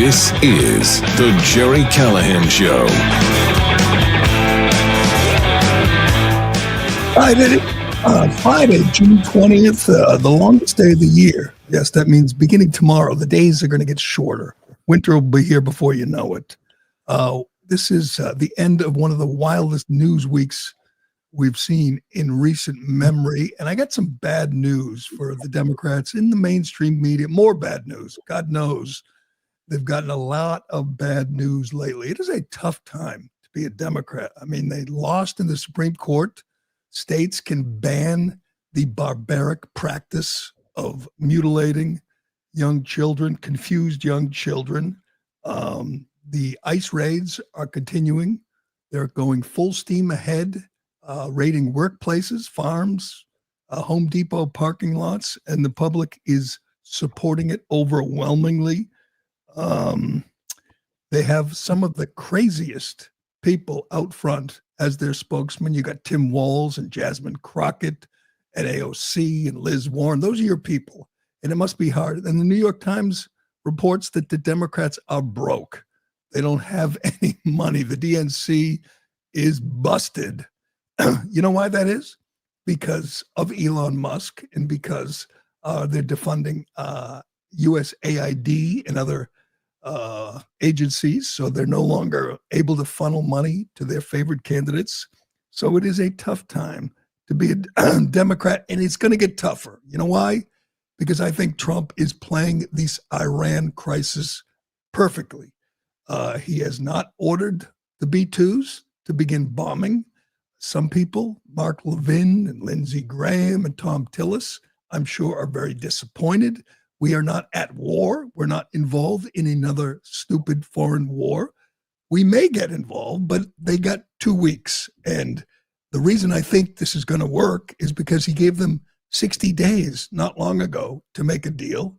This is the Gerry Callahan Show. Friday, June 20th, the longest day of the year. Yes, that means beginning tomorrow. The days are going to get shorter. Winter will be here before you know it. This is the end of one of the wildest news weeks we've seen in recent memory. And I got some bad news for the Democrats in the mainstream media. More bad news. God knows they've gotten a lot of bad news lately. It is a tough time to be a Democrat. I mean, they lost in the Supreme Court. States can ban the barbaric practice of mutilating young children, confused young children. The ICE raids are continuing. They're going full steam ahead, raiding workplaces, farms, Home Depot parking lots, and the public is supporting it overwhelmingly. They have some of the craziest people out front as their spokesman. You got Tim Walz and Jasmine Crockett at AOC and Liz Warren. Those are your people. And it must be hard. And the New York Times reports that the Democrats are broke. They don't have any money. The DNC is busted. You know why that is? Because of Elon Musk and because they're defunding USAID and other agencies, so they're no longer able to funnel money to their favorite candidates. So it is a tough time to be a Democrat, and it's going to get tougher. You know why? Because I think Trump is playing this Iran crisis perfectly. He has not ordered the B-2s to begin bombing. Some people, Mark Levin and Lindsey Graham and Tom Tillis, I'm sure are very disappointed. We are not at war. We're not involved in another stupid foreign war. We may get involved, but they got 2 weeks. And the reason I think this is going to work is because he gave them 60 days not long ago to make a deal,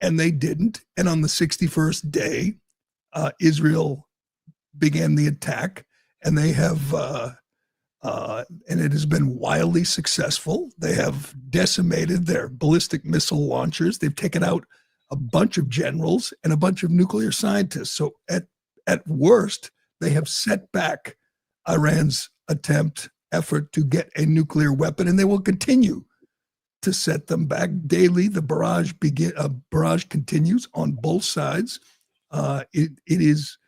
and they didn't. And on the 61st day, Israel began the attack, and they have, and it has been wildly successful. They have decimated their ballistic missile launchers. They've taken out a bunch of generals and a bunch of nuclear scientists. So at worst, they have set back Iran's effort to get a nuclear weapon, and they will continue to set them back daily. The barrage continues on both sides. It is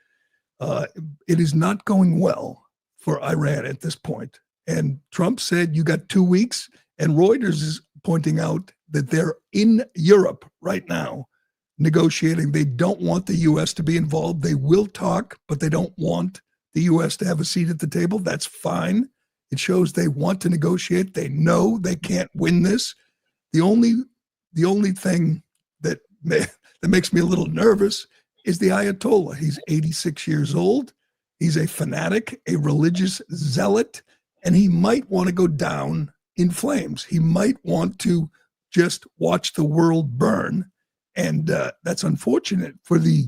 not going well for Iran at this point. And Trump said, you got 2 weeks. And Reuters is pointing out that they're in Europe right now negotiating. They don't want the U.S. to be involved. They will talk, but they don't want the U.S. to have a seat at the table. That's fine. It shows they want to negotiate. They know they can't win this. The only thing that makes me a little nervous is the Ayatollah. He's 86 years old. He's a fanatic, a religious zealot, and he might want to go down in flames. He might want to just watch the world burn. And that's unfortunate for the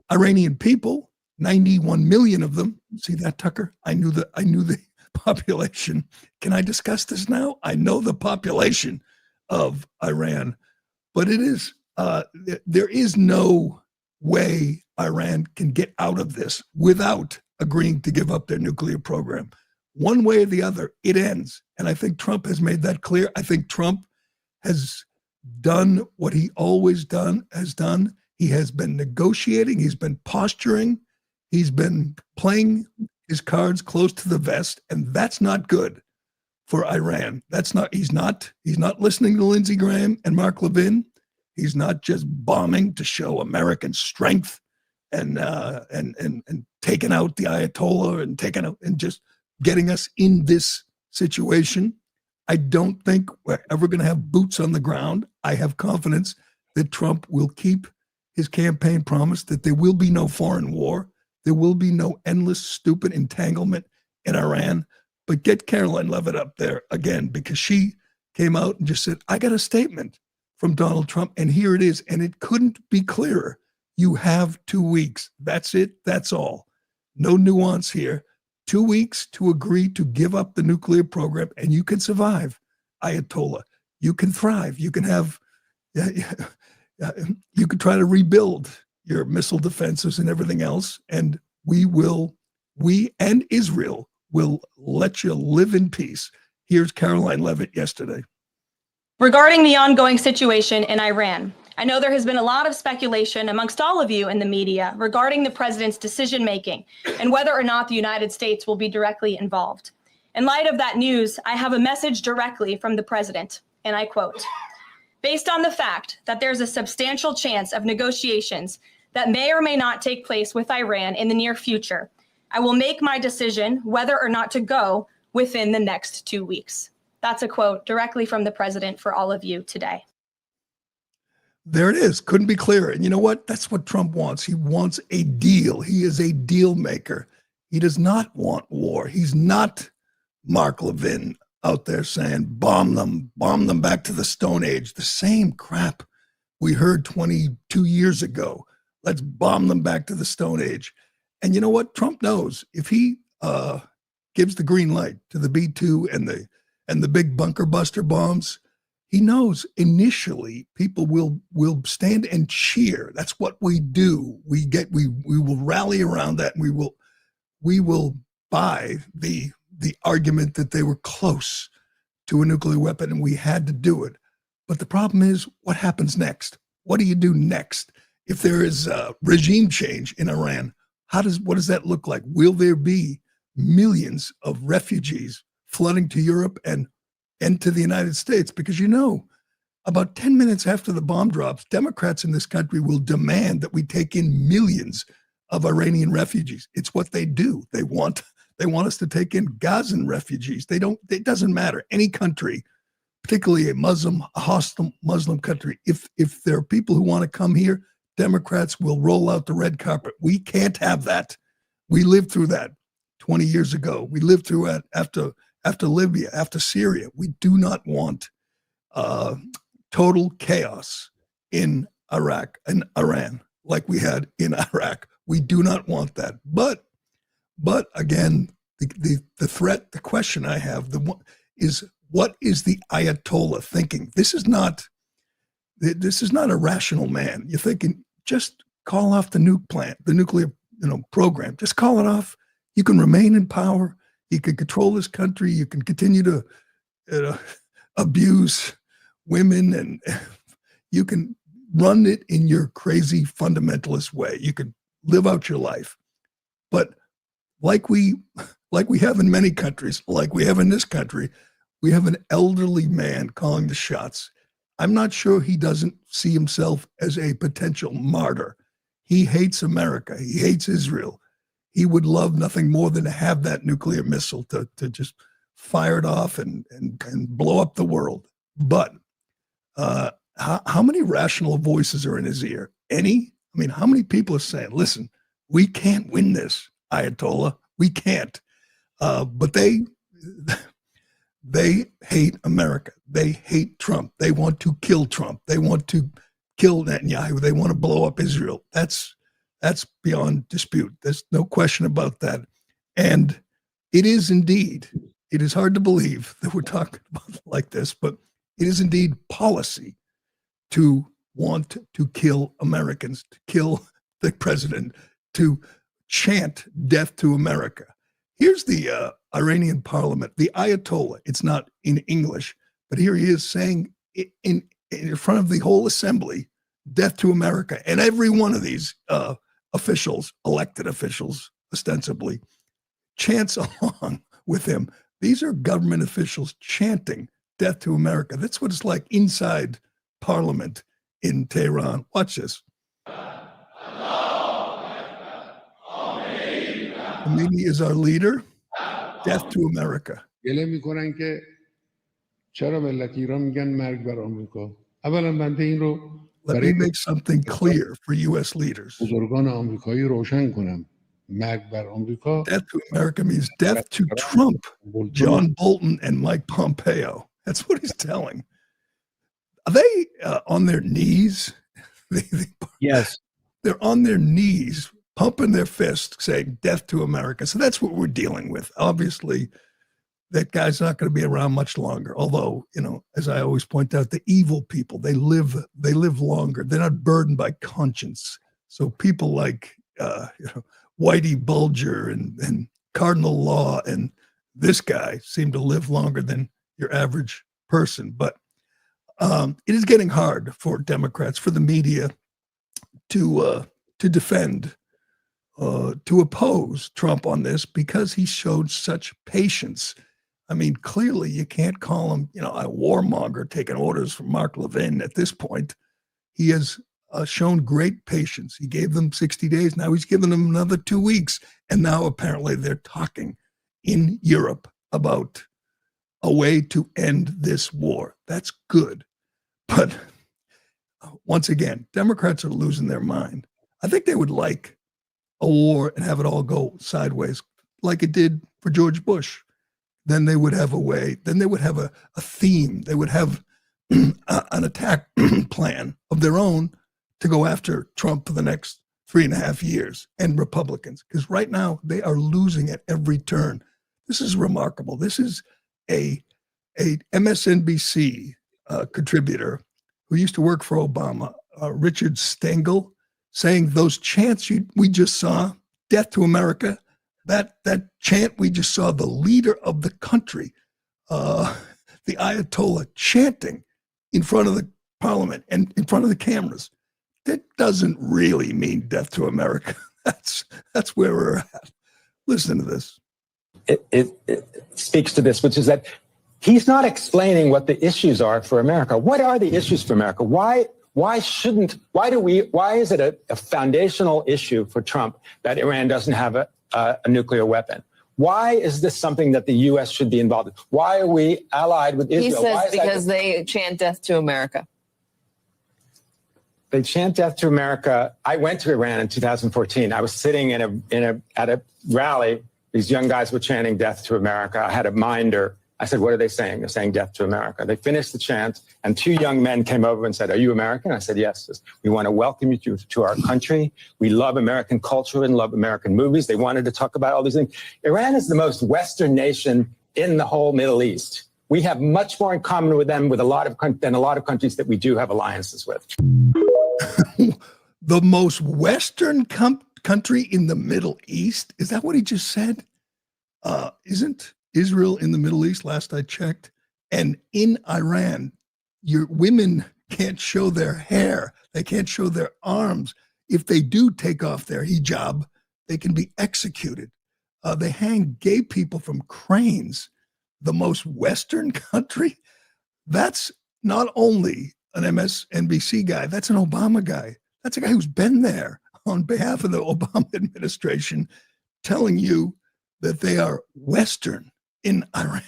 Iranian people, 91 million of them. See that, Tucker? I knew the population. Can I discuss this now? I know the population of Iran, but it is, there is no way Iran can get out of this without agreeing to give up their nuclear program. One way or the other, it ends. And I think Trump has made that clear. I think Trump has done what he always has done. He has been negotiating. He's been posturing. He's been playing his cards close to the vest, and that's not good for Iran. He's not listening to Lindsey Graham and Mark Levin. He's not just bombing to show American strength and taking out the Ayatollah and just getting us in this situation. I don't think we're ever going to have boots on the ground. I have confidence that Trump will keep his campaign promise that there will be no foreign war. There will be no endless, stupid entanglement in Iran. But get Caroline Levitt up there again, because she came out and just said, I got a statement from Donald Trump, and here it is. And it couldn't be clearer. You have 2 weeks. That's it. That's all. No nuance here. 2 weeks to agree to give up the nuclear program, and you can survive, Ayatollah. You can thrive. You can have, you can try to rebuild your missile defenses and everything else, and we and Israel will let you live in peace. Here's Caroline Levitt yesterday. Regarding the ongoing situation in Iran, I know there has been a lot of speculation amongst all of you in the media regarding the president's decision-making and whether or not the United States will be directly involved. In light of that news, I have a message directly from the president, and I quote, "Based on the fact that there's a substantial chance of negotiations that may or may not take place with Iran in the near future, I will make my decision whether or not to go within the next 2 weeks." That's a quote directly from the president for all of you today. There it is. Couldn't be clearer. And you know what? That's what Trump wants. He wants a deal. He is a deal maker. He does not want war. He's not Mark Levin out there saying, bomb them back to the Stone Age. The same crap we heard 22 years ago. Let's bomb them back to the Stone Age. And you know what? Trump knows if he gives the green light to the B-2 and the big bunker buster bombs, he knows initially people will stand and cheer. That's what we do. We will rally around that, and we will buy the argument that they were close to a nuclear weapon and we had to do it. But the problem is, what happens next? What do you do next? If there is a regime change in Iran, what does that look like? Will there be millions of refugees flooding to Europe and to the United States? Because about 10 minutes after the bomb drops, Democrats in this country will demand that we take in millions of Iranian refugees. It's what they do. They want us to take in Gazan refugees. It doesn't matter. Any country, particularly a hostile Muslim country, if there are people who want to come here, Democrats will roll out the red carpet. We can't have that. We lived through that 20 years ago. We lived through it after Libya, after Syria. We do not want total chaos in Iraq and Iran like we had in Iraq. We do not want that. But again, the threat, the question I have is, what is the Ayatollah thinking? This is not a rational man. You're thinking, just call off the nuclear program. Just call it off. You can remain in power. You can control this country. You can continue to abuse women, and you can run it in your crazy fundamentalist way. You can live out your life. But like we have in many countries, like we have in this country, we have an elderly man calling the shots. I'm not sure he doesn't see himself as a potential martyr. He hates America. He hates Israel. He would love nothing more than to have that nuclear missile to just fire it off and blow up the world. But how many rational voices are in his ear? Any? I mean, how many people are saying, listen, we can't win this, Ayatollah. We can't. But they hate America. They hate Trump. They want to kill Trump. They want to kill Netanyahu. They want to blow up Israel. That's beyond dispute. There's no question about that. And it is hard to believe that we're talking about it like this, but it is indeed policy to want to kill Americans, to kill the president, to chant death to America. Here's the Iranian parliament, the Ayatollah. It's not in English, but here he is saying in front of the whole assembly, death to America. And every one of these officials, elected officials, ostensibly, chants along with him. These are government officials chanting death to America. That's what it's like inside Parliament in Tehran. Watch this. Khomeini is our leader. Death to America. Let me make something clear for U.S. leaders. Death to America means death to Trump, John Bolton, and Mike Pompeo. That's what he's telling. Are they on their knees? Yes. They're on their knees, pumping their fists, saying death to America. So that's what we're dealing with. Obviously, that guy's not going to be around much longer. Although, as I always point out, the evil people, they live longer. They're not burdened by conscience. So people like Whitey Bulger and Cardinal Law and this guy seem to live longer than your average person. But it is getting hard for Democrats, for the media, to defend, to oppose Trump on this because he showed such patience. I mean, clearly you can't call him, a warmonger taking orders from Mark Levin at this point. He has shown great patience. He gave them 60 days. Now he's given them another 2 weeks. And now apparently they're talking in Europe about a way to end this war. That's good. But once again, Democrats are losing their mind. I think they would like a war and have it all go sideways like it did for George Bush. Then they would have a way, then they would have a theme. They would have an attack plan of their own to go after Trump for the next 3.5 years and Republicans. Because right now they are losing at every turn. This is remarkable. This is a MSNBC contributor who used to work for Obama, Richard Stengel, saying those chants we just saw, death to America, that chant we just saw, the leader of the country, the Ayatollah, chanting in front of the parliament and in front of the cameras, that doesn't really mean death to America. That's where we're at. Listen to this. It speaks to this, which is that he's not explaining what the issues are for America. What are the issues for America? Why is it a foundational issue for Trump that Iran doesn't have a nuclear weapon? Why is this something that the U.S. should be involved in? Why are we allied with Israel? He says because they chant death to America. They chant death to America. I went to Iran in 2014. I was sitting at a rally. These young guys were chanting death to America. I had a minder. I said, what are they saying? They're saying death to America. They finished the chant, and 2 young men came over and said, are you American? I said, yes. We want to welcome you to our country. We love American culture and love American movies. They wanted to talk about all these things. Iran is the most Western nation in the whole Middle East. We have much more in common with them than a lot of countries that we do have alliances with. The most Western country in the Middle East? Is that what he just said? Isn't Israel in the Middle East, last I checked? And in Iran, your women can't show their hair. They can't show their arms. If they do take off their hijab, they can be executed. They hang gay people from cranes. The most Western country? That's not only an MSNBC guy, that's an Obama guy. That's a guy who's been there on behalf of the Obama administration telling you that they are Western in Iran.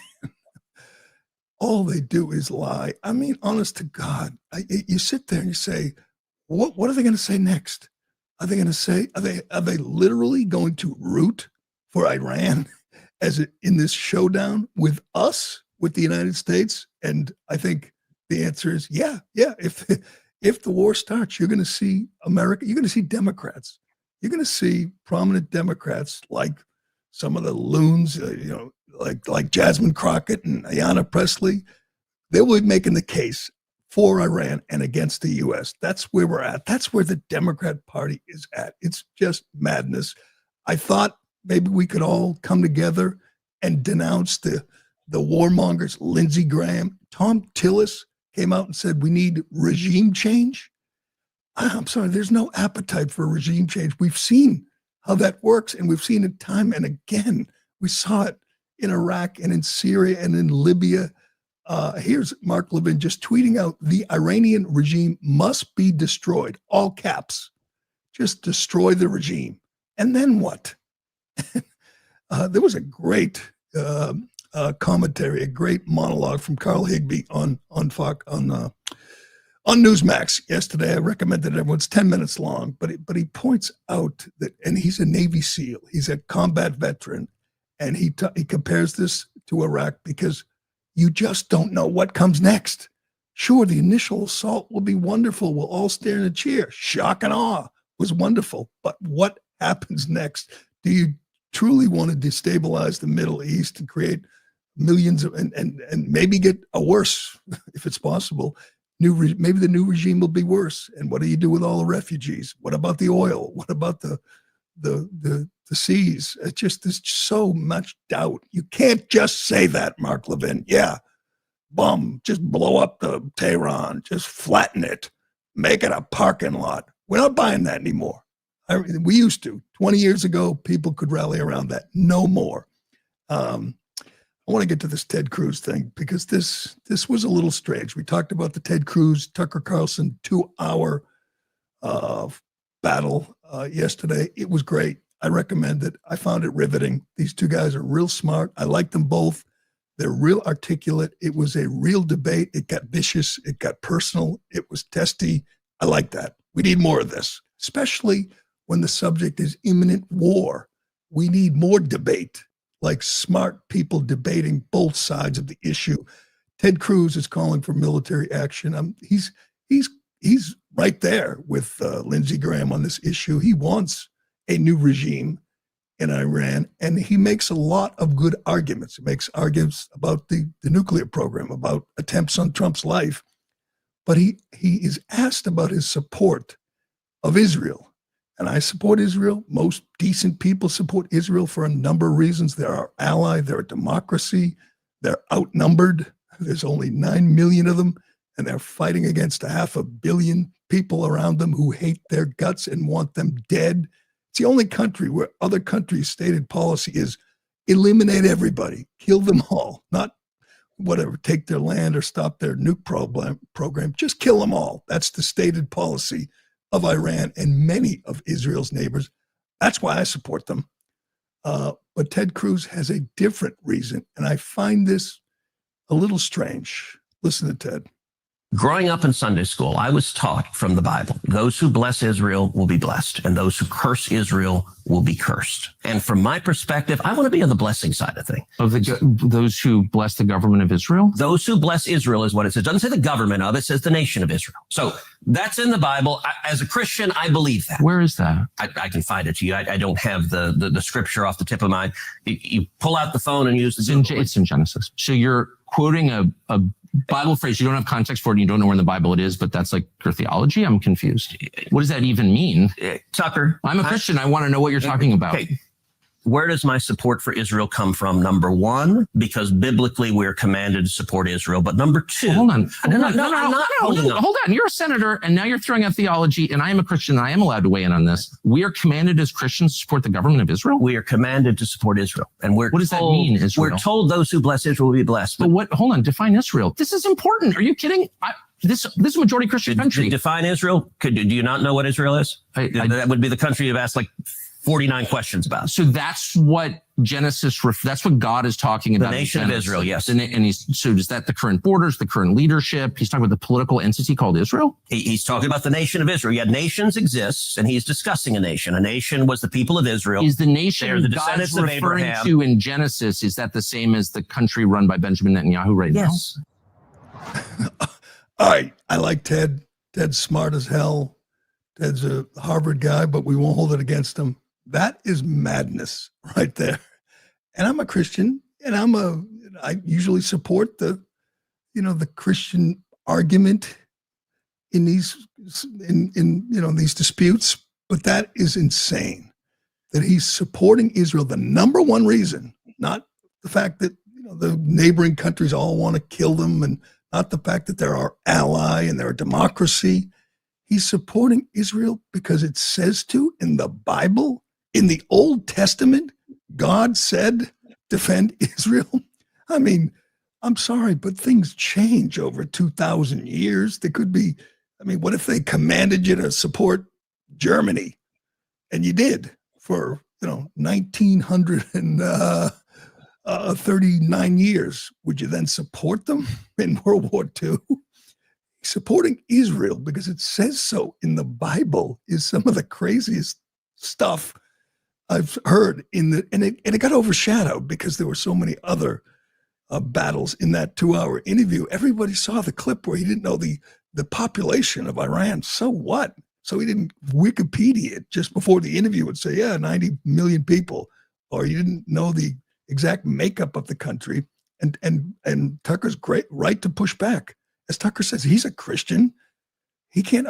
All they do is lie. I mean, honest to God, you sit there and you say, what are they going to say next? Are they going to say, are they literally going to root for Iran in this showdown with us, with the United States? And I think the answer is yeah. If the war starts, you're going to see America, you're going to see Democrats. You're going to see prominent Democrats like some of the loons, like Jasmine Crockett and Ayanna Pressley. They will be making the case for Iran and against the U.S. That's where we're at. That's where the Democrat Party is at. It's just madness. I thought maybe we could all come together and denounce the warmongers, Lindsey Graham. Tom Tillis came out and said we need regime change. I'm sorry, there's no appetite for regime change. We've seen how that works, and we've seen it time and again. We saw it in Iraq and in Syria and in Libya. Here's Mark Levin just tweeting out, the Iranian regime must be destroyed, all caps. Just destroy the regime. And then what? There was a great commentary, a great monologue from Carl Higbee on Newsmax yesterday. I recommended it. Everyone's 10 minutes long, but he points out that, and he's a Navy SEAL, he's a combat veteran, and he compares this to Iraq because you just don't know what comes next. Sure, the initial assault will be wonderful. We'll all stand and cheer. Shock and awe was wonderful. But what happens next? Do you truly want to destabilize the Middle East and create millions of, and maybe get a worse, if it's possible, maybe the new regime will be worse. And what do you do with all the refugees? What about the oil? What about the seas? It's just, there's so much doubt. You can't just say that, Mark Levin. Yeah, just blow up the Tehran, just flatten it, make it a parking lot. We're not buying that anymore. We used to. 20 years ago, people could rally around that. No more. I want to get to this Ted Cruz thing because this was a little strange. We talked about the Ted Cruz, Tucker Carlson 2-hour battle yesterday. It was great. I recommend it. I found it riveting. These two guys are real smart. I like them both. They're real articulate. It was a real debate. It got vicious. It got personal. It was testy. I like that. We need more of this, especially when the subject is imminent war. We need more debate, like smart people debating both sides of the issue. Ted Cruz is calling for military action. He's right there with Lindsey Graham on this issue. He wants a new regime in Iran, and he makes a lot of good arguments. He makes arguments about the nuclear program, about attempts on Trump's life, but he is asked about his support of Israel. And I support Israel. Most decent people support Israel for a number of reasons. They're our ally. They're a democracy. They're outnumbered. There's only 9 million of them, and they're fighting against 500 million people around them who hate their guts and want them dead. It's the only country where other countries' stated policy is eliminate everybody, kill them all, not whatever, take their land or stop their nuke program. Just kill them all. That's the stated policy of Iran and many of Israel's neighbors. That's why I support them. But Ted Cruz has a different reason, and I find this a little strange. Listen to Ted. Growing up in Sunday school, I was taught from the Bible, those who bless Israel will be blessed, and those who curse Israel will be cursed. And from my perspective, I want to be on the blessing side of things. Of those who bless the government of Israel? Those who bless Israel is what it says. It doesn't say the government of it, says the nation of Israel. So that's in the Bible. As a Christian, I believe that. Where is that? I can find it to you. I don't have the scripture off the tip of my. You pull out the phone and use the. It's in Genesis. So you're quoting a Bible phrase. You don't have context for it and you don't know where in the Bible it is, but that's like your theology? I'm confused. What does that even mean? Tucker. I'm a Christian. I want to know what you're talking about. Okay. Where does my support for Israel come from? Number one, because biblically we're commanded to support Israel. But number two, well, hold on. No. Hold on. You're a senator and now you're throwing out theology, and I am a Christian and I am allowed to weigh in on this. We are commanded as Christians to support the government of Israel? We are commanded to support Israel. And what does that mean, Israel? We're told those who bless Israel will be blessed. But what, hold on, define Israel. This is important. Are you kidding? This is a majority Christian country. Define Israel? Do you not know what Israel is? That would be the country you've asked like 49 questions about. So that's what Genesis, that's what God is talking about. The nation of Israel, yes. So is that the current borders, the current leadership? He's talking about the political entity called Israel? He's talking about the nation of Israel. Yeah, nations exist, and he's discussing a nation. A nation was the people of Israel. Is the nation They're the God's descendants of referring Abraham. to in Genesis, is that the same as the country run by Benjamin Netanyahu right now? Yes. All right. I like Ted. Ted's smart as hell. Ted's a Harvard guy, but we won't hold it against him. That is madness right there. And I'm a Christian, and I usually support the Christian argument in these disputes, but that is insane that he's supporting Israel. The number one reason, not the fact that the neighboring countries all want to kill them, and not the fact that they're our ally and they're a democracy. He's supporting Israel because it says to in the Bible. In the Old Testament, God said, defend Israel. I mean, I'm sorry, but things change over 2,000 years. There could be, what if they commanded you to support Germany? And you did for, 1,939 years. Would you then support them in World War II? Supporting Israel because it says so in the Bible is some of the craziest stuff I've heard and it got overshadowed because there were so many other battles in that 2-hour interview. Everybody saw the clip where he didn't know the population of Iran. So what? So he didn't Wikipedia it just before the interview would say, 90 million people, or he didn't know the exact makeup of the country. And Tucker's great right to push back as Tucker says, he's a Christian. I can't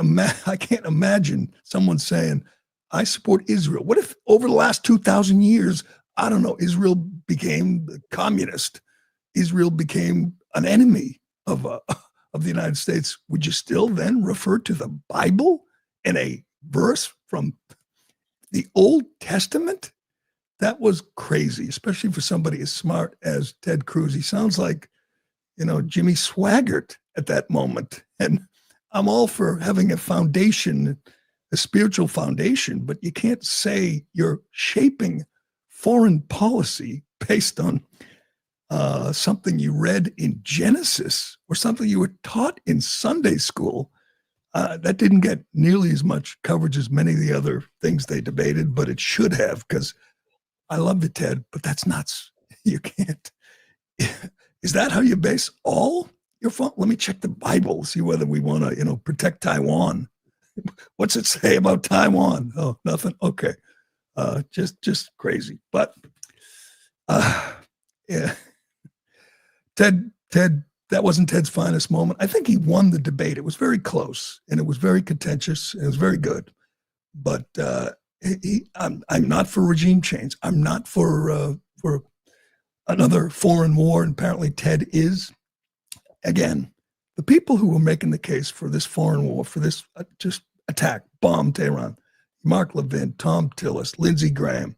imagine someone saying, I support Israel. What if over the last 2,000 years, I don't know, Israel became communist? Israel became an enemy of the United States. Would you still then refer to the Bible in a verse from the Old Testament? That was crazy, especially for somebody as smart as Ted Cruz. He sounds like, Jimmy Swaggart at that moment. And I'm all for having a foundation, a spiritual foundation, but you can't say you're shaping foreign policy based on something you read in Genesis or something you were taught in Sunday school. That didn't get nearly as much coverage as many of the other things they debated, but it should have, because I love you, Ted, but that's nuts. You can't. Is that how you base all your fun? Let me check the Bible, see whether we want to, protect Taiwan. What's it say about Taiwan? Oh, nothing. Okay. Just crazy. But yeah. Ted, that wasn't Ted's finest moment. I think he won the debate. It was very close and it was very contentious and it was very good. But I'm not for regime change. I'm not for another foreign war. And apparently Ted is. Again, the people who were making the case for this foreign war, for this just attack, bomb Tehran, Mark Levin, Tom Tillis, Lindsey Graham,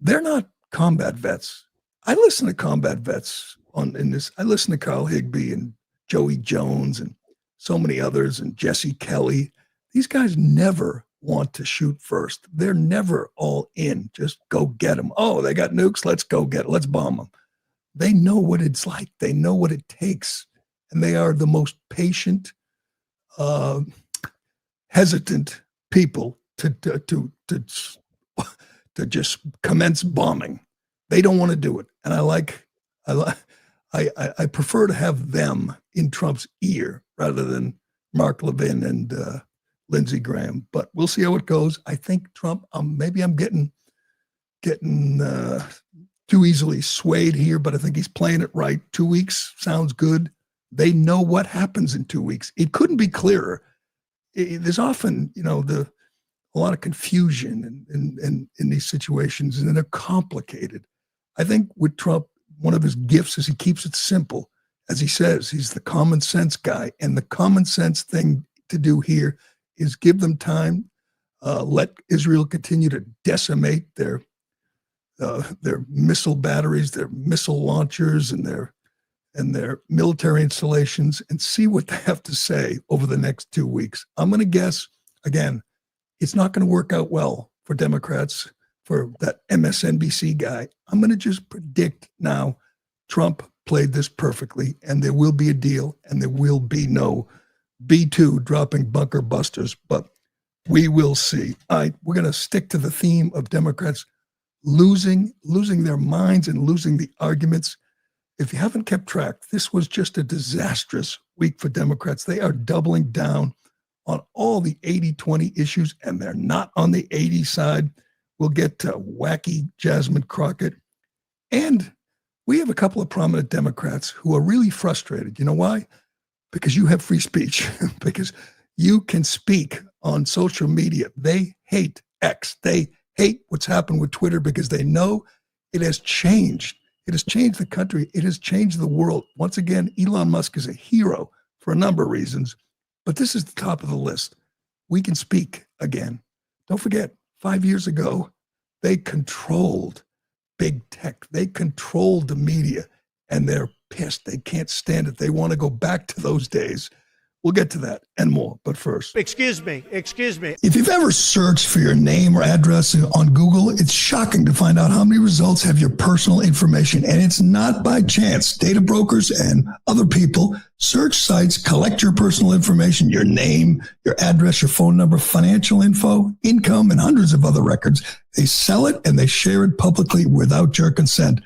they're not combat vets. I listen to combat vets in this. I listen to Carl Higbee and Joey Jones and so many others and Jesse Kelly. These guys never want to shoot first. They're never all in. Just go get them. Oh, they got nukes. Let's go get it. Let's bomb them. They know what it's like. They know what it takes. And they are the most patient, hesitant people to just commence bombing. They don't want to do it. And I prefer to have them in Trump's ear rather than Mark Levin and Lindsey Graham. But we'll see how it goes. I think Trump, maybe I'm getting too easily swayed here, but I think he's playing it right. 2 weeks sounds good. They know what happens in 2 weeks. It couldn't be clearer. There's often, a lot of confusion in these situations, and they're complicated. I think with Trump, one of his gifts is he keeps it simple. As he says, he's the common sense guy, and the common sense thing to do here is give them time, let Israel continue to decimate their missile batteries, their missile launchers, and their military installations, and see what they have to say over the next 2 weeks. I'm going to guess, again, it's not going to work out well for Democrats, for that MSNBC guy. I'm going to just predict now Trump played this perfectly, and there will be a deal, and there will be no B-2 dropping bunker busters, but we will see. All right, we're going to stick to the theme of Democrats losing their minds and losing the arguments. If you haven't kept track, this was just a disastrous week for Democrats. They are doubling down on all the 80-20 issues, and they're not on the 80 side. We'll get to wacky Jasmine Crockett. And we have a couple of prominent Democrats who are really frustrated. You know why? Because you have free speech, because you can speak on social media. They hate X. They hate what's happened with Twitter because they know it has changed. It has changed the country. It has changed the world. Once again, Elon Musk is a hero for a number of reasons, but this is the top of the list. We can speak again. Don't forget, 5 years ago, they controlled big tech. They controlled the media, and they're pissed. They can't stand it. They want to go back to those days. We'll get to that and more, but first. Excuse me. If you've ever searched for your name or address on Google, it's shocking to find out how many results have your personal information, and it's not by chance. Data brokers and other people, search sites collect your personal information, your name, your address, your phone number, financial info, income, and hundreds of other records. They sell it and they share it publicly without your consent.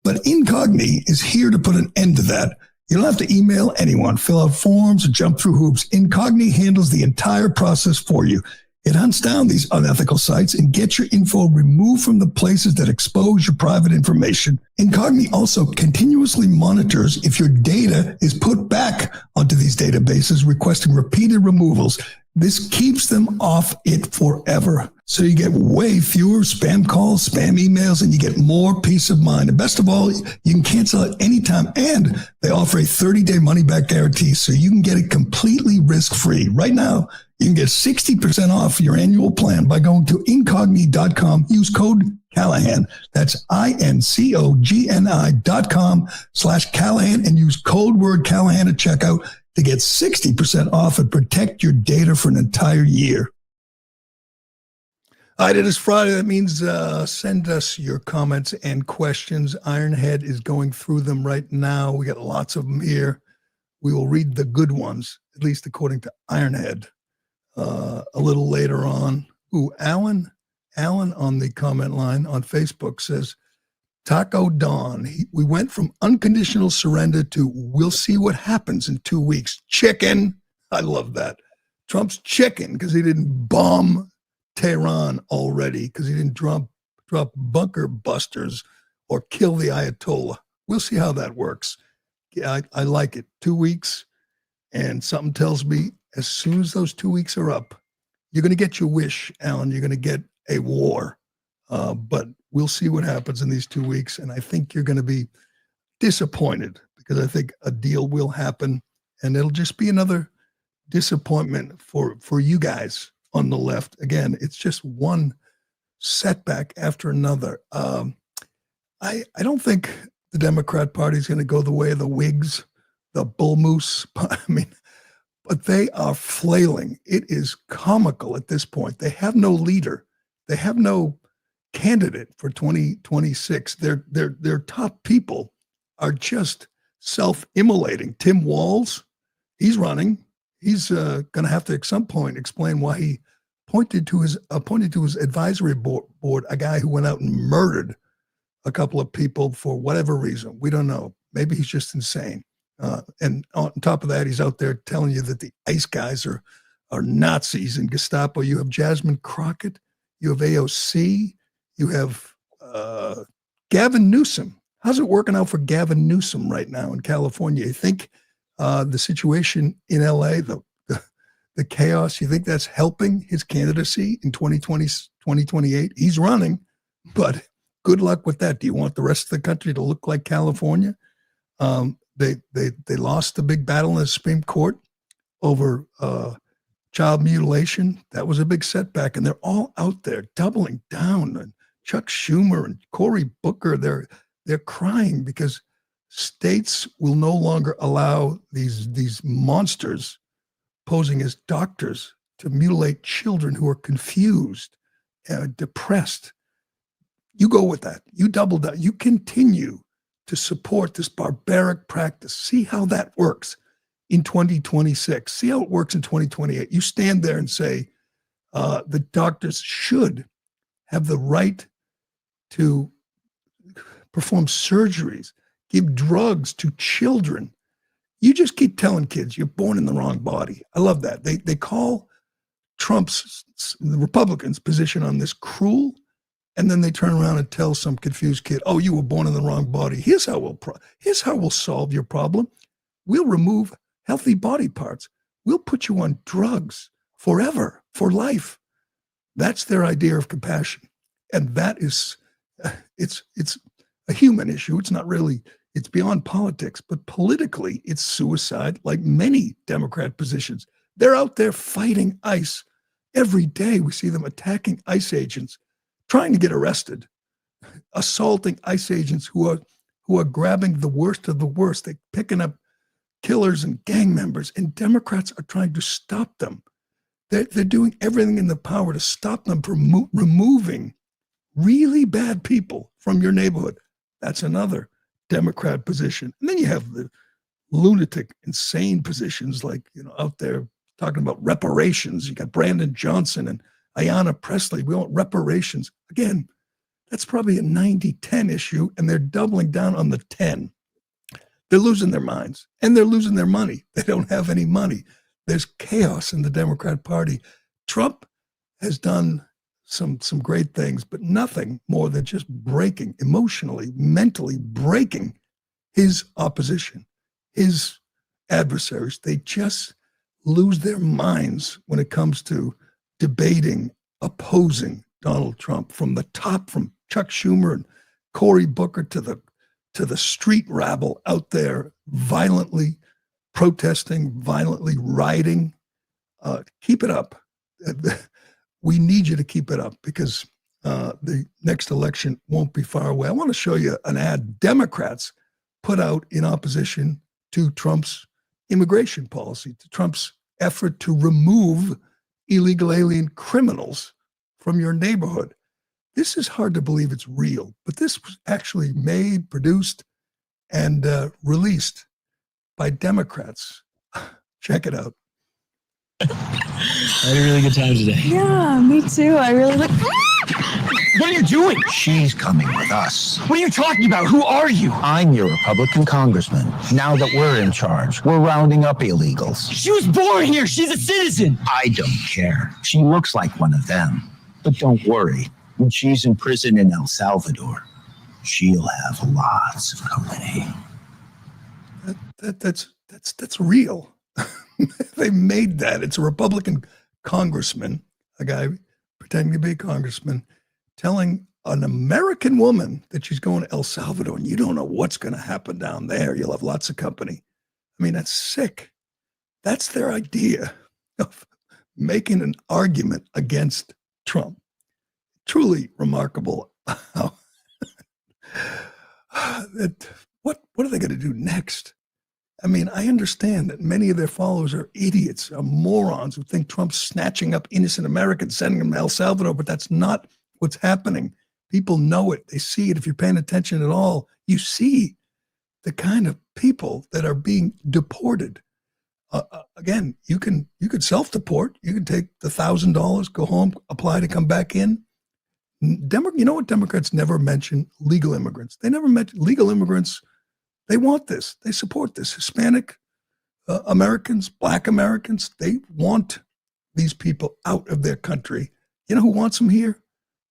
But Incogni is here to put an end to that. You don't have to email anyone, fill out forms, or jump through hoops. Incogni handles the entire process for you. It hunts down these unethical sites and gets your info removed from the places that expose your private information. Incogni also continuously monitors if your data is put back onto these databases, requesting repeated removals. This keeps them off it forever. So you get way fewer spam calls, spam emails, and you get more peace of mind. And best of all, you can cancel at any time. And they offer a 30-day money-back guarantee, so you can get it completely risk-free. Right now, you can get 60% off your annual plan by going to incogni.com. Use code Callahan. That's incogni.com/Callahan and use code word Callahan at checkout to get 60% off and protect your data for an entire year. All right, it is Friday. That means send us your comments and questions. Ironhead is going through them right now. We got lots of them here. We will read the good ones, at least according to Ironhead, a little later on. Ooh, Alan on the comment line on Facebook says, Taco Dawn, we went from unconditional surrender to we'll see what happens in 2 weeks. Chicken. I love that. Trump's chicken because he didn't bomb Tehran already, because he didn't drop bunker busters or kill the Ayatollah. We'll see how that works. Yeah, I like it. 2 weeks, and something tells me as soon as those 2 weeks are up, you're going to get your wish, Alan. You're going to get a war. But we'll see what happens in these 2 weeks, and I think you're going to be disappointed because I think a deal will happen, and it'll just be another disappointment for you guys on the left. Again, it's just one setback after another. I don't think the Democrat Party is going to go the way of the Whigs, the bull moose. I mean, but they are flailing. It is comical at this point. They have no leader. They have no candidate for 2026. Their top people are just self-immolating. Tim Walz, he's running. He's going to have to at some point explain why he appointed to his advisory board a guy who went out and murdered a couple of people for whatever reason. We don't know. Maybe he's just insane. And on top of that, he's out there telling you that the ICE guys are Nazis and Gestapo. You have Jasmine Crockett. You have AOC. You have Gavin Newsom. How's it working out for Gavin Newsom right now in California? You think the situation in LA, the chaos, you think that's helping his candidacy in 2028? He's running, but good luck with that. Do you want the rest of the country to look like California? They lost the big battle in the Supreme Court over child mutilation. That was a big setback, and they're all out there doubling down. And Chuck Schumer and Cory Booker, they're crying because states will no longer allow these monsters posing as doctors to mutilate children who are confused, depressed. You go with that. You double down. You continue to support this barbaric practice. See how that works in 2026. See how it works in 2028. You stand there and say the doctors should have the right to perform surgeries, give drugs to children. You just keep telling kids you're born in the wrong body. I love that. They call Trump's, the Republicans' position on this cruel, and then they turn around and tell some confused kid, oh, you were born in the wrong body. Here's how we'll solve your problem. We'll remove healthy body parts. We'll put you on drugs forever, for life. That's their idea of compassion. And that is, it's a human issue. It's not really, it's beyond politics, but politically it's suicide, like many Democrat positions. They're out there fighting ICE every day. We see them attacking ICE agents, trying to get arrested, assaulting ICE agents who are grabbing the worst of the worst. They're picking up killers and gang members, and Democrats are trying to stop them. They're doing everything in their power to stop them from removing really bad people from your neighborhood. That's another Democrat position. And then you have the lunatic, insane positions like, out there talking about reparations. You got Brandon Johnson and Ayanna Pressley. We want reparations. Again, that's probably a 90-10 issue, and they're doubling down on the 10. They're losing their minds, and they're losing their money. They don't have any money. There's chaos in the Democrat Party. Trump has done some great things, but nothing more than just breaking, emotionally, mentally breaking his opposition, his adversaries. They just lose their minds when it comes to debating, opposing Donald Trump from the top, from Chuck Schumer and Cory Booker to the street rabble out there violently protesting, violently rioting. Keep it up. We need you to keep it up because the next election won't be far away. I want to show you an ad Democrats put out in opposition to Trump's immigration policy, to Trump's effort to remove illegal alien criminals from your neighborhood. This is hard to believe it's real, but this was actually made, produced, and released by Democrats. Check it out. I had a really good time today. Yeah, me too. I really like. What are you doing? She's coming with us. What are you talking about? Who are you? I'm your Republican congressman. Now that we're in charge, we're rounding up illegals. She was born here. She's a citizen. I don't care. She looks like one of them. But don't worry. When she's in prison in El Salvador, she'll have lots of company. That's real. They made that. It's a Republican congressman, a guy pretending to be a congressman, telling an American woman that she's going to El Salvador and you don't know what's going to happen down there. You'll have lots of company. I mean, that's sick. That's their idea of making an argument against Trump. Truly remarkable. What are they going to do next? I mean, I understand that many of their followers are idiots, are morons who think Trump's snatching up innocent Americans, sending them to El Salvador, but that's not what's happening. People know it. They see it. If you're paying attention at all, you see the kind of people that are being deported. Again, you could self-deport. You can take the $1,000, go home, apply to come back in. You know what Democrats never mention? Legal immigrants. They never mention legal immigrants. They want this. They support this. Hispanic Americans, Black Americans, they want these people out of their country. You know who wants them here?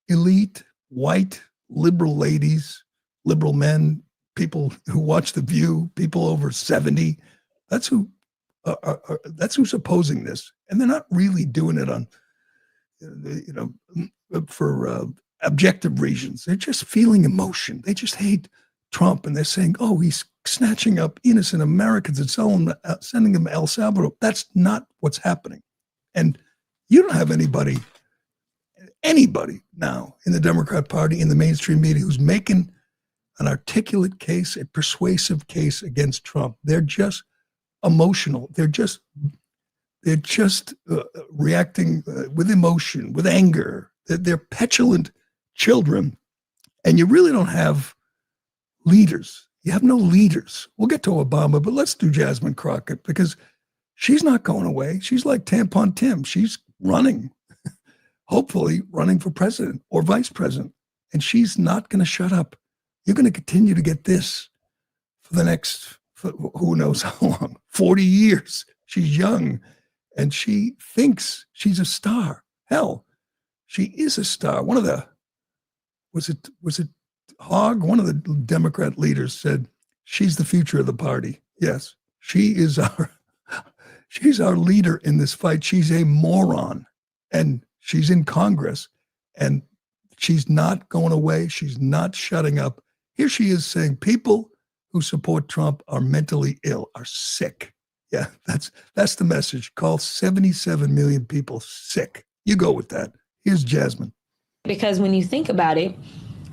Elite, white, liberal ladies, liberal men, people who watch The View, people over 70. That's who's opposing this. And they're not really doing it on, for objective reasons. They're just feeling emotion. They just hate Trump, and they're saying, oh, he's snatching up innocent Americans and sending them to El Salvador. That's not what's happening. And you don't have anybody now in the Democrat Party, in the mainstream media, who's making an articulate case, a persuasive case against Trump. They're just emotional. They're just reacting with emotion, with anger. They're petulant children. And you really don't have leaders. You have no leaders. We'll get to Obama, but let's do Jasmine Crockett because she's not going away. She's like Tampon Tim. She's running, hopefully running for president or vice president. And she's not going to shut up. You're going to continue to get this for the next, who knows how long, 40 years. She's young and she thinks she's a star. Hell, she is a star. One of the, was it Hogg, one of the Democrat leaders, said she's the future of the party. Yes, she's our leader in this fight. She's a moron, and she's in Congress, and she's not going away. She's not shutting up. Here she is saying people who support Trump are mentally ill, are sick. Yeah, that's the message. Call 77 million people sick. You go with that. Here's Jasmine. Because when you think about it,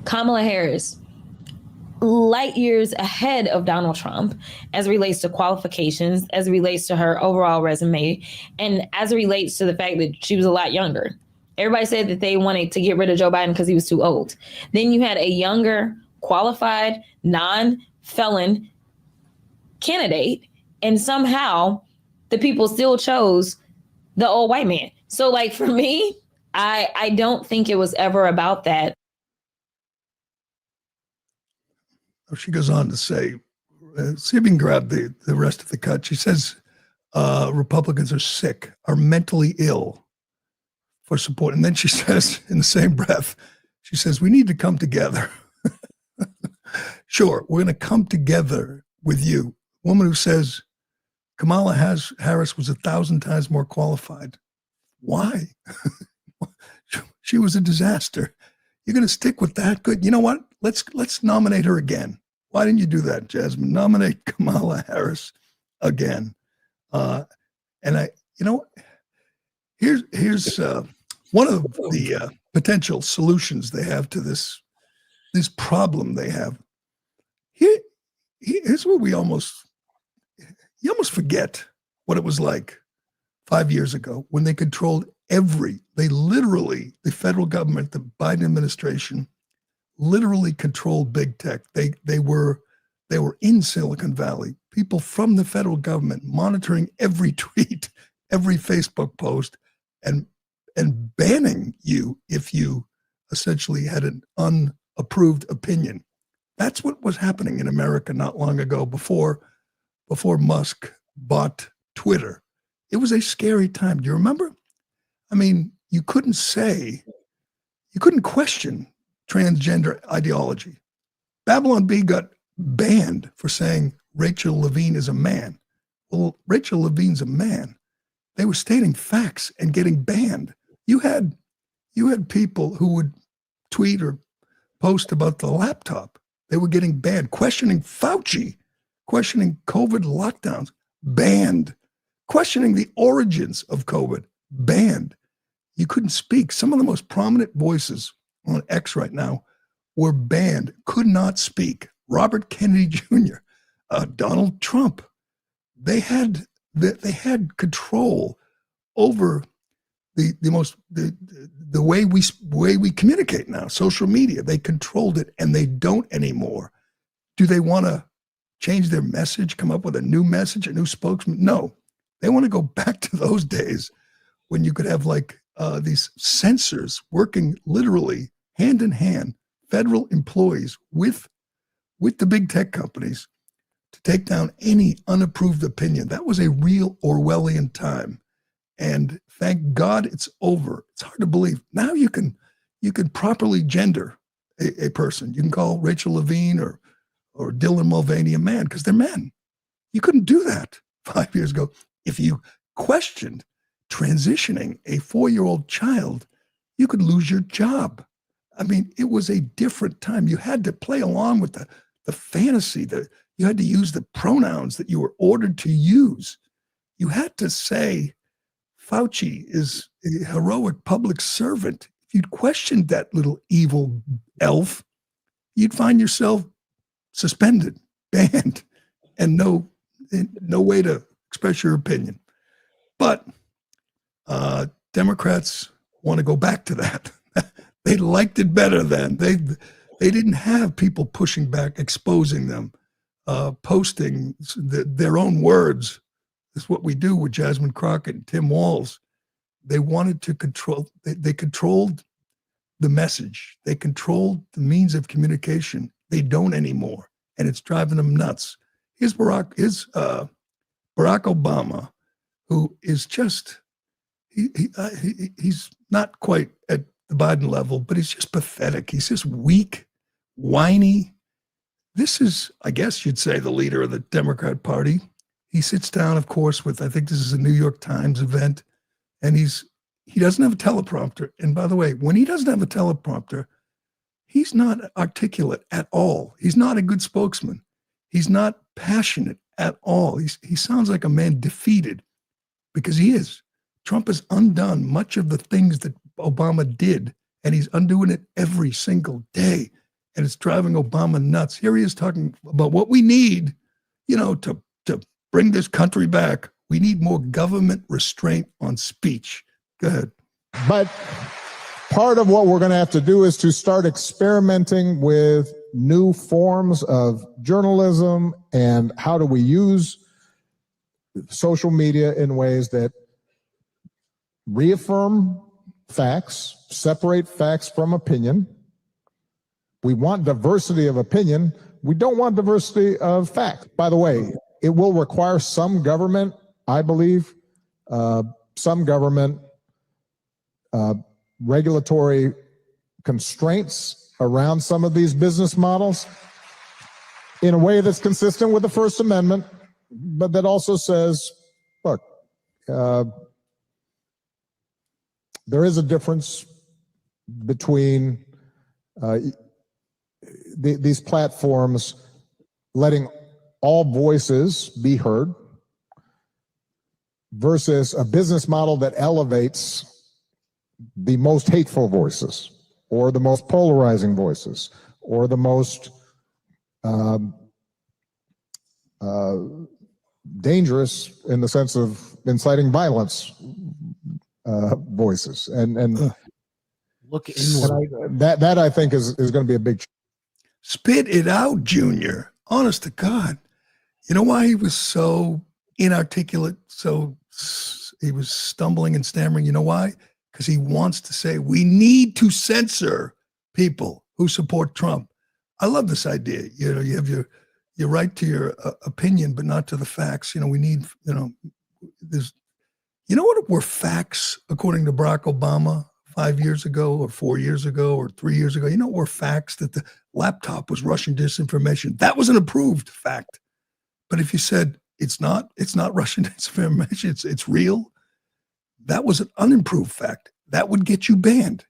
Kamala Harris, light years ahead of Donald Trump as it relates to qualifications, as it relates to her overall resume, and as it relates to the fact that she was a lot younger. Everybody said that they wanted to get rid of Joe Biden because he was too old. Then you had a younger, qualified, non-felon candidate, and somehow the people still chose the old white man. So like for me, I don't think it was ever about that. She goes on to say, see if you can grab the rest of the cut. She says, Republicans are sick, are mentally ill. for support. And then she says, in the same breath, she says, we need to come together. Sure, we're going to come together with you. Woman who says Kamala Harris was 1,000 times more qualified. Why? She was a disaster. You're going to stick with that? Good. You know what? Let's nominate her again. Why didn't you do that, Jasmine? Nominate Kamala Harris again. Here's one of the potential solutions they have to this problem they have. Here's what you almost forget what it was like 5 years ago when they controlled the federal government, the Biden administration, literally controlled big tech. They were in Silicon Valley. People from the federal government monitoring every tweet, every Facebook post, and banning you if you essentially had an unapproved opinion. That's what was happening in America not long ago before Musk bought Twitter. It was a scary time. Do you remember? I mean, you couldn't question transgender ideology. Babylon Bee got banned for saying Rachel Levine is a man. Well, Rachel Levine's a man. They were stating facts and getting banned. You had people who would tweet or post about the laptop. They were getting banned. Questioning Fauci, questioning COVID lockdowns, banned. Questioning the origins of COVID, banned. You couldn't speak. Some of the most prominent voices on X right now were banned, could not speak. Robert Kennedy Jr., Donald Trump. They had control over the way we communicate now. Social media, they controlled it, and they don't anymore. Do they want to change their message, come up with a new message, a new spokesman? No, they want to go back to those days when you could have these censors working literally hand in hand, federal employees with the big tech companies to take down any unapproved opinion. That was a real Orwellian time. And thank God it's over. It's hard to believe. Now you can properly gender a person. You can call Rachel Levine or Dylan Mulvaney a man because they're men. You couldn't do that 5 years ago. If you questioned transitioning a 4-year-old child, you could lose your job. I mean, it was a different time. You had to play along with the fantasy. You had to use the pronouns that you were ordered to use. You had to say, Fauci is a heroic public servant. If you'd questioned that little evil elf, you'd find yourself suspended, banned, and no way to express your opinion. But Democrats want to go back to that. They liked it better then. They didn't have people pushing back, exposing them, posting their own words. This is what we do with Jasmine Crockett and Tim Walz. They wanted to control. They controlled the message. They controlled the means of communication. They don't anymore, and it's driving them nuts. Here's Barack Obama, who is just he's not quite at the Biden level, but he's just pathetic. He's just weak, whiny. This is, I guess you'd say, the leader of the Democrat Party. He sits down, of course, with, I think this is a New York Times event, and he doesn't have a teleprompter. And by the way, when he doesn't have a teleprompter, he's not articulate at all. He's not a good spokesman. He's not passionate at all. He sounds like a man defeated, because he is. Trump has undone much of the things that Obama did, and he's undoing it every single day. And it's driving Obama nuts. Here he is talking about what we need, to bring this country back. We need more government restraint on speech. Go ahead. But part of what we're going to have to do is to start experimenting with new forms of journalism and how do we use social media in ways that reaffirm facts, separate facts from opinion. We want diversity of opinion. We don't want diversity of fact. By the way, it will require some government, I believe, some government regulatory constraints around some of these business models in a way that's consistent with the First Amendment, but that also says, look, there is a difference between these platforms letting all voices be heard versus a business model that elevates the most hateful voices or the most polarizing voices or the most dangerous in the sense of inciting violence voices. And look inward. That I think is going to be a big. Spit it out, Junior. Honest to God. You know why he was so inarticulate? So he was stumbling and stammering. You know why? Because he wants to say we need to censor people who support Trump. I love this idea. You know, you have your right to your opinion, but not to the facts. You know, we need, there's, what were facts according to Barack Obama 5 years ago or 4 years ago or 3 years ago? You know what were facts? That the laptop was Russian disinformation. That was an approved fact. But if you said it's not Russian disinformation, it's real, that was an unimproved fact. That would get you banned.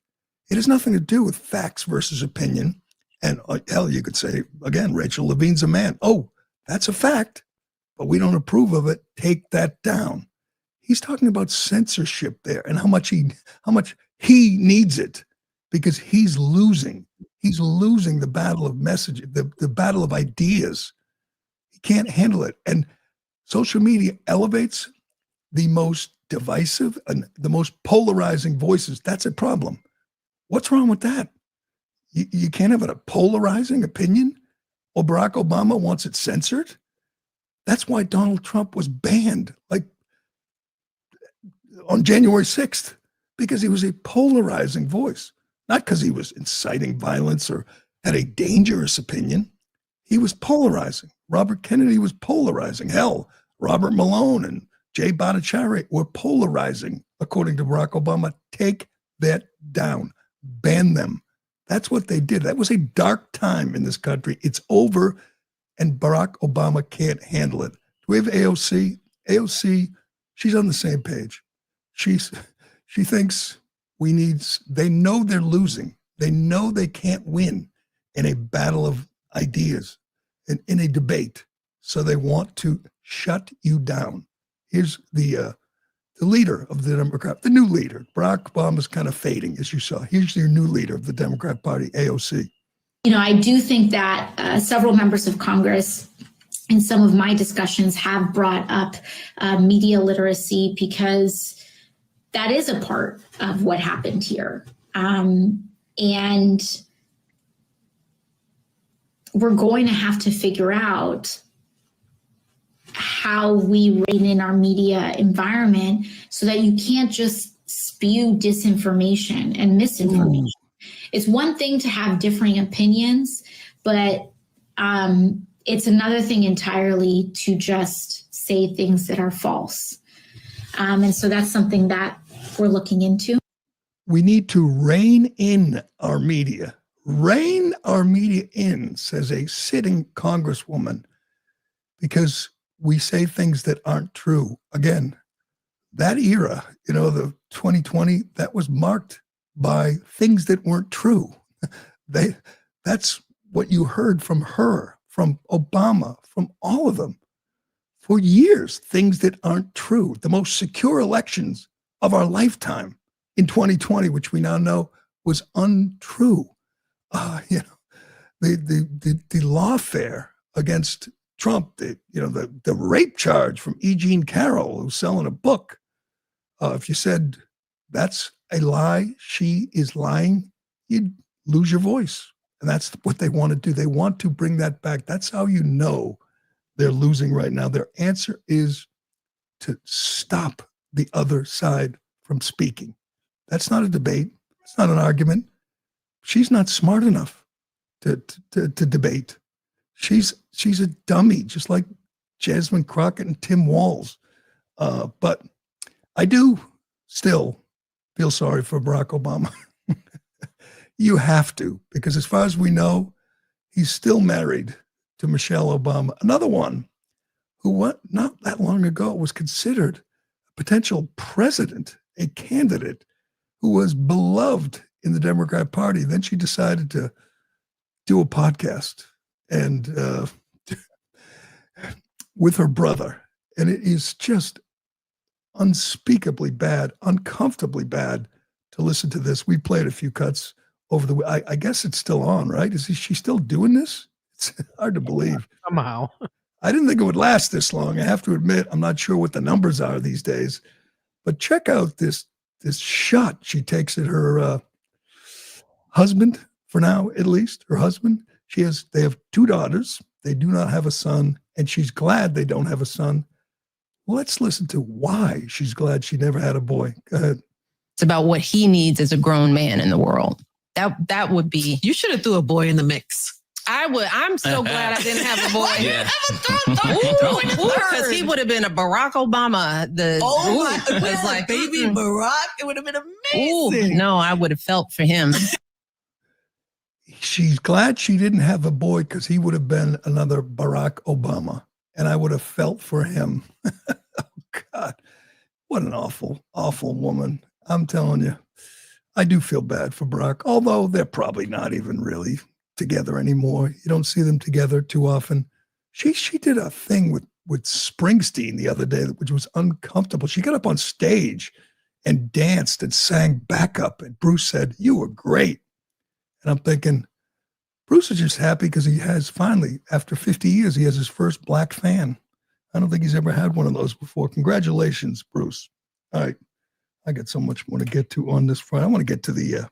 It has nothing to do with facts versus opinion. And hell, you could say, again, Rachel Levine's a man. Oh, that's a fact, but we don't approve of it. Take that down. He's talking about censorship there and how much he needs it because he's losing. He's losing the battle of message, the battle of ideas. He can't handle it. And social media elevates the most divisive and the most polarizing voices. That's a problem. What's wrong with that? You can't have a polarizing opinion, or Barack Obama wants it censored. That's why Donald Trump was banned, like on January 6th, because he was a polarizing voice, not because he was inciting violence or had a dangerous opinion. He was polarizing. Robert Kennedy was polarizing. Hell, Robert Malone and Jay Bhattacharya were polarizing, according to Barack Obama. Take that down. Ban them. That's what they did. That was a dark time in this country. It's over, and Barack Obama can't handle it. Do we have AOC? AOC, she's on the same page. She thinks they know they're losing. They know they can't win in a battle of ideas, in a debate. So they want to shut you down. Here's the leader of the Democrat, the new leader. Barack Obama's kind of fading, as you saw. Here's your new leader of the Democrat Party, AOC. I do think that several members of Congress in some of my discussions have brought up media literacy because that is a part of what happened here. And we're going to have to figure out how we rein in our media environment so that you can't just spew disinformation and misinformation. It's one thing to have differing opinions, but it's another thing entirely to just say things that are false. And so that's something that we're looking into. We need to rein in our media. Rein our media in, says a sitting congresswoman, because we say things that aren't true. Again, that era, the 2020, that was marked by things that weren't true. That's what you heard from her, from Obama, from all of them for years, things that aren't true. The most secure elections of our lifetime in 2020, which we now know was untrue. The lawfare against Trump, the rape charge from E. Jean Carroll, who's selling a book. If you said that's a lie, she is lying, you'd lose your voice. And that's what they want to do. They want to bring that back. That's how you know they're losing right now. Their answer is to stop the other side from speaking. That's not a debate. It's not an argument. She's not smart enough to debate. She's a dummy, just like Jasmine Crockett and Tim Walz. But I do still feel sorry for Barack Obama. You have to, because as far as we know, he's still married to Michelle Obama, another one who not that long ago was considered a potential president, a candidate who was beloved in the Democrat Party. Then she decided to do a podcast and with her brother. And it is just unspeakably bad, uncomfortably bad to listen to this. We played a few cuts over the, I guess it's still on, right? Is she still doing this? It's hard to believe. Somehow. I didn't think it would last this long. I have to admit, I'm not sure what the numbers are these days, but check out this shot she takes at her husband, for now at least, her husband. They have 2 daughters. They do not have a son, and she's glad they don't have a son. Let's listen to why she's glad she never had a boy. Go ahead. It's about what he needs as a grown man in the world. That would be. You should have threw a boy in the mix. I would. I'm so glad I didn't have a boy. Yeah. Because he would have been a Barack Obama. Was like baby Barack. It would have been amazing. No, I would have felt for him. She's glad she didn't have a boy because he would have been another Barack Obama, and I would have felt for him. Oh, God, what an awful, awful woman. I'm telling you, I do feel bad for Barack, although they're probably not even really together anymore. You don't see them together too often. She did a thing with Springsteen the other day, which was uncomfortable. She got up on stage and danced and sang backup, and Bruce said, "You were great." And I'm thinking, Bruce is just happy because he has finally, after 50 years, he has his first black fan. I don't think he's ever had one of those before. Congratulations, Bruce. All right. I got so much more to get to on this front. I want to get to the,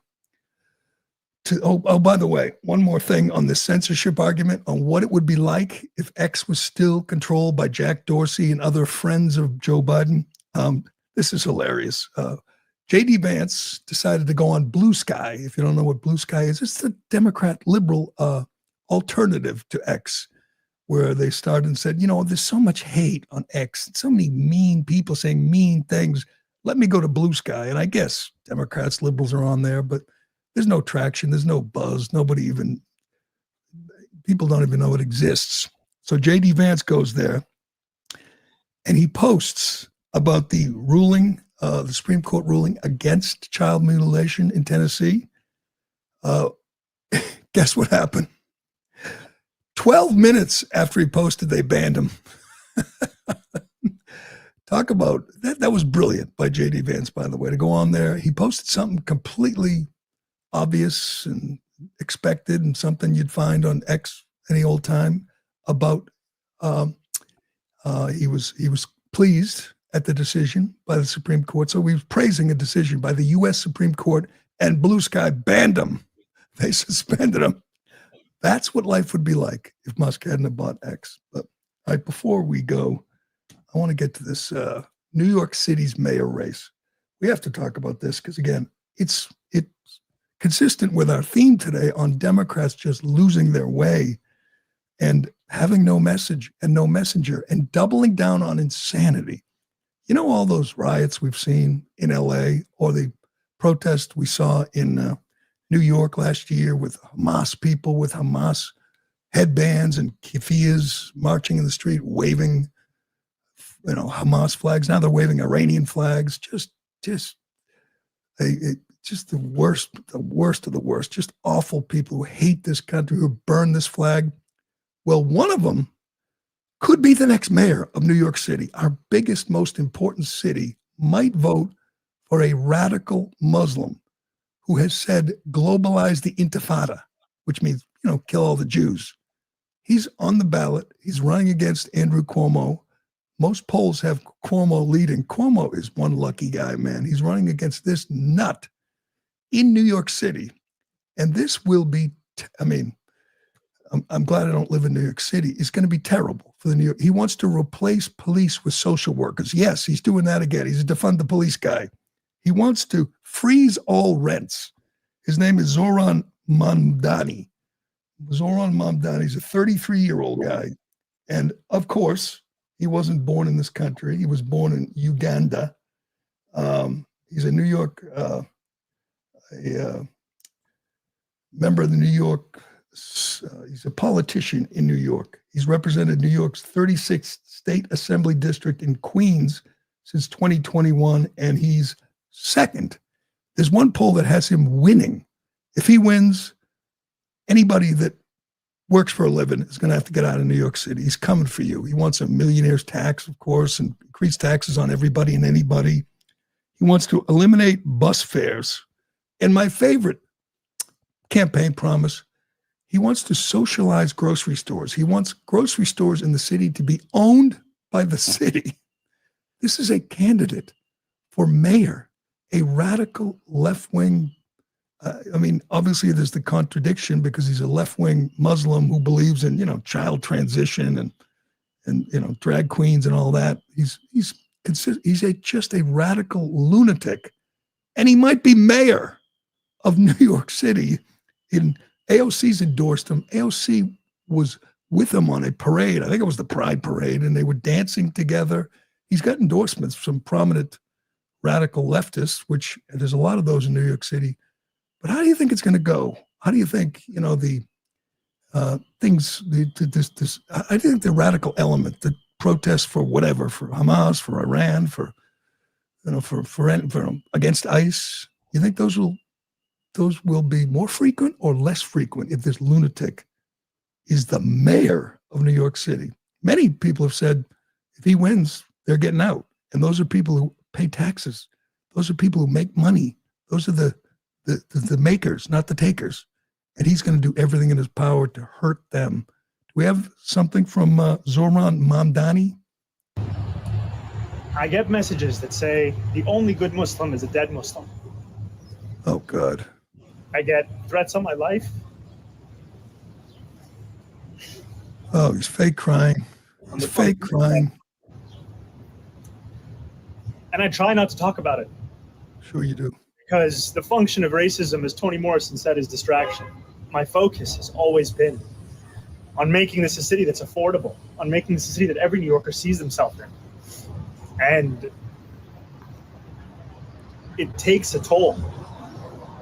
by the way, one more thing on the censorship argument on what it would be like if X was still controlled by Jack Dorsey and other friends of Joe Biden. This is hilarious. J.D. Vance decided to go on Blue Sky. If you don't know what Blue Sky is, it's the Democrat liberal alternative to X, where they started and said, there's so much hate on X, so many mean people saying mean things. Let me go to Blue Sky. And I guess Democrats, liberals are on there, but there's no traction. There's no buzz. People don't even know it exists. So J.D. Vance goes there and he posts about the ruling, the Supreme Court ruling against child mutilation in Tennessee. Guess what happened? 12 minutes after he posted, they banned him. Talk about that. That was brilliant by J.D. Vance, by the way, to go on there. He posted something completely obvious and expected and something you'd find on X any old time about he was pleased at the decision by the Supreme Court. So he was praising a decision by the U.S. Supreme Court, and Blue Sky banned him. They suspended him. That's what life would be like if Musk hadn't have bought X. But all right, before we go, I want to get to this New York City's mayor race. We have to talk about this because, again, it's consistent with our theme today on Democrats just losing their way and having no message and no messenger and doubling down on insanity. All those riots we've seen in L.A. or the protest we saw in New York last year with Hamas people with Hamas headbands and keffiyehs marching in the street, waving Hamas flags. Now they're waving Iranian flags. Just the worst of the worst. Just awful people who hate this country, who burn this flag. Well, one of them could be the next mayor of New York City. Our biggest, most important city might vote for a radical Muslim who has said globalize the intifada, which means, kill all the Jews. He's on the ballot. He's running against Andrew Cuomo. Most polls have Cuomo leading. Cuomo is one lucky guy, man. He's running against this nut in New York City. And this will be, I'm glad I don't live in New York City. It's going to be terrible for the New York. He wants to replace police with social workers. Yes, he's doing that again. He's a defund the police guy. He wants to freeze all rents. His name is Zohran Mamdani. Zohran Mamdani is a 33-year-old guy. And of course, he wasn't born in this country. He was born in Uganda. He's a New York, member of the New York, he's a politician in New York. He's represented New York's 36th State Assembly District in Queens since 2021, and he's second. There's one poll that has him winning. If he wins, anybody that works for a living is going to have to get out of New York City. He's coming for you. He wants a millionaire's tax, of course, and increase taxes on everybody and anybody. He wants to eliminate bus fares. And my favorite campaign promise, he wants to socialize grocery stores. He wants grocery stores in the city to be owned by the city. This is a candidate for mayor, a radical left-wing. Obviously there's the contradiction because he's a left-wing Muslim who believes in, child transition and drag queens and all that. He's just a radical lunatic, and he might be mayor of New York City. AOC's endorsed him. AOC was with him on a parade. I think it was the Pride Parade, and they were dancing together. He's got endorsements from prominent radical leftists, which there's a lot of those in New York City. But how do you think it's going to go? How do you think, the things, I think the radical element, the protests for whatever, for Hamas, for Iran, for against ICE, you think those will be more frequent or less frequent if this lunatic is the mayor of New York City? Many people have said if he wins, they're getting out. And those are people who pay taxes. Those are people who make money. Those are the makers, not the takers. And he's going to do everything in his power to hurt them. Do we have something from Zoran Mamdani? I get messages that say the only good Muslim is a dead Muslim. Oh, God. I get threats on my life. Oh, he's fake crying. He's fake crying. And I try not to talk about it. Sure you do. Because the function of racism, as Toni Morrison said, is distraction. My focus has always been on making this a city that's affordable, on making this a city that every New Yorker sees themselves in. And it takes a toll,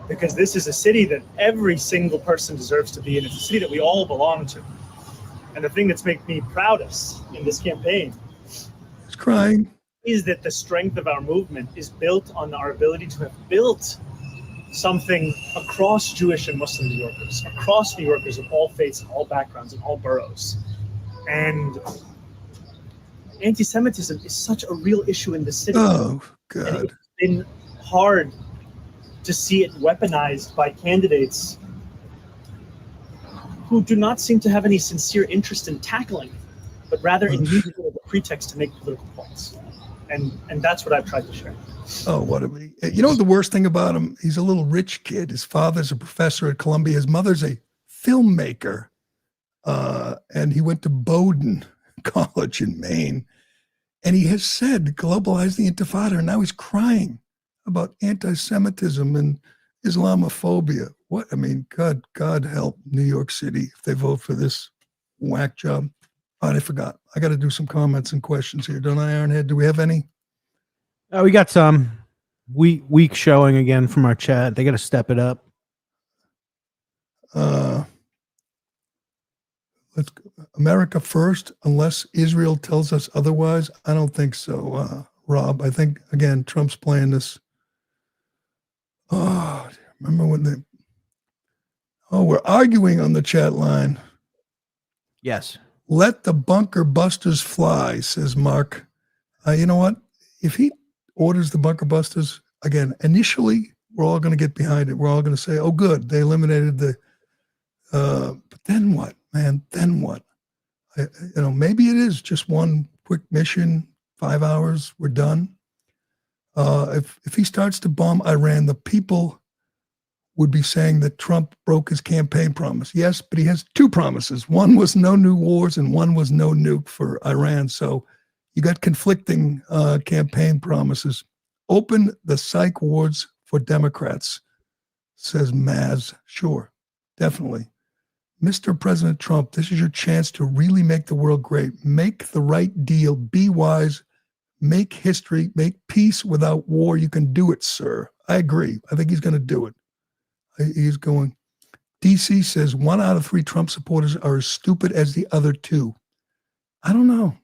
because this is a city that every single person deserves to be in. It's a city that we all belong to. And the thing that's made me proudest in this campaign He's crying. Is that the strength of our movement is built on our ability to have built something across Jewish and Muslim New Yorkers, across New Yorkers of all faiths, and all backgrounds, and all boroughs. And anti-Semitism is such a real issue in the city. Oh, God. And it's been hard to see it weaponized by candidates who do not seem to have any sincere interest in tackling it, but rather in using it as a pretext to make political points. And that's what I've tried to share. Oh, the worst thing about him? He's a little rich kid. His father's a professor at Columbia. His mother's a filmmaker. And he went to Bowdoin College in Maine. And he has said, globalize the Intifada. And now he's crying about anti-Semitism and Islamophobia. God help New York City if they vote for this whack job. Oh, I forgot. I got to do some comments and questions here, don't I, Ironhead? Do we have any? We got some. Weak showing again from our chat. They got to step it up. Let's go. America first, unless Israel tells us otherwise. I don't think so, Rob. I think, again, Trump's playing this. Oh, remember when we're arguing on the chat line. Yes. Let the bunker busters fly, says Mark. You know what? If he orders the bunker busters, again, initially, we're all going to get behind it. We're all going to say, oh, good, they eliminated the, but then what, man? Then what? Maybe it is just one quick mission, 5 hours, we're done. If he starts to bomb Iran, the people would be saying that Trump broke his campaign promise. Yes, but he has two promises. One was no new wars and one was no nuke for Iran. So you got conflicting campaign promises. Open the psych wards for Democrats, says Maz. Sure, definitely. Mr. President Trump, this is your chance to really make the world great. Make the right deal. Be wise. make history, make peace without war. You can do it, sir. I agree. I think he's going to do it. He's going. DC says 1 out of 3 Trump supporters are as stupid as the other 2. I don't know.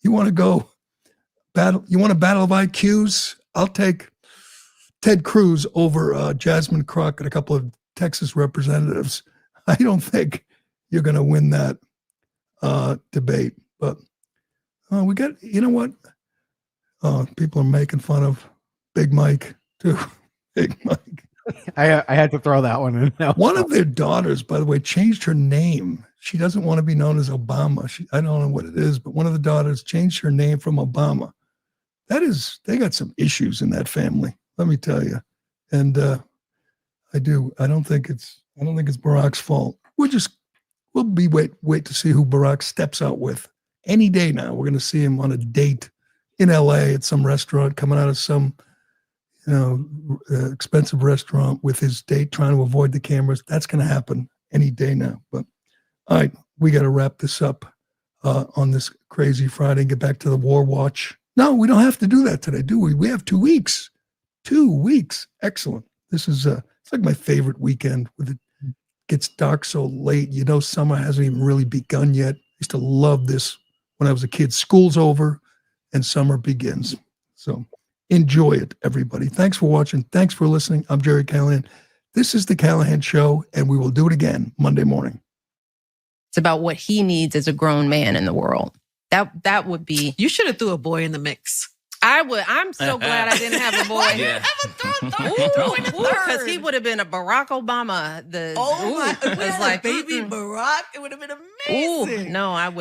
You want to go battle? You want a battle of IQs? I'll take Ted Cruz over Jasmine Crockett, a couple of Texas representatives. I don't think you're going to win that debate. But we got, you know what? People are making fun of Big Mike too. Big Mike. I had to throw that one in. No. One of their daughters, by the way, changed her name. She doesn't want to be known as Obama. I don't know what it is, but one of the daughters changed her name from Obama. They got some issues in that family, let me tell you. And I don't think it's Barack's fault. We'll be wait to see who Barack steps out with. Any day now, we're going to see him on a date in LA at some restaurant, coming out of some expensive restaurant with his date, trying to avoid the cameras. That's going to happen any day now. But all right, we got to wrap this up on this crazy Friday and get back to the War Watch. No, we don't have to do that today, do we? We have 2 weeks. 2 weeks. Excellent. This is it's like my favorite weekend. With it gets dark so late. Summer hasn't even really begun yet. I used to love this when I was a kid. School's over and summer begins. So enjoy it, everybody. Thanks for watching. Thanks for listening. I'm Gerry Callahan. This is The Callahan Show, and we will do it again Monday morning. It's about what he needs as a grown man in the world. That would be. You should have threw a boy in the mix. I would. I'm so glad I didn't have a boy. Yeah. Because he would have been a Barack Obama. It was like baby Barack. It would have been amazing. No, I would.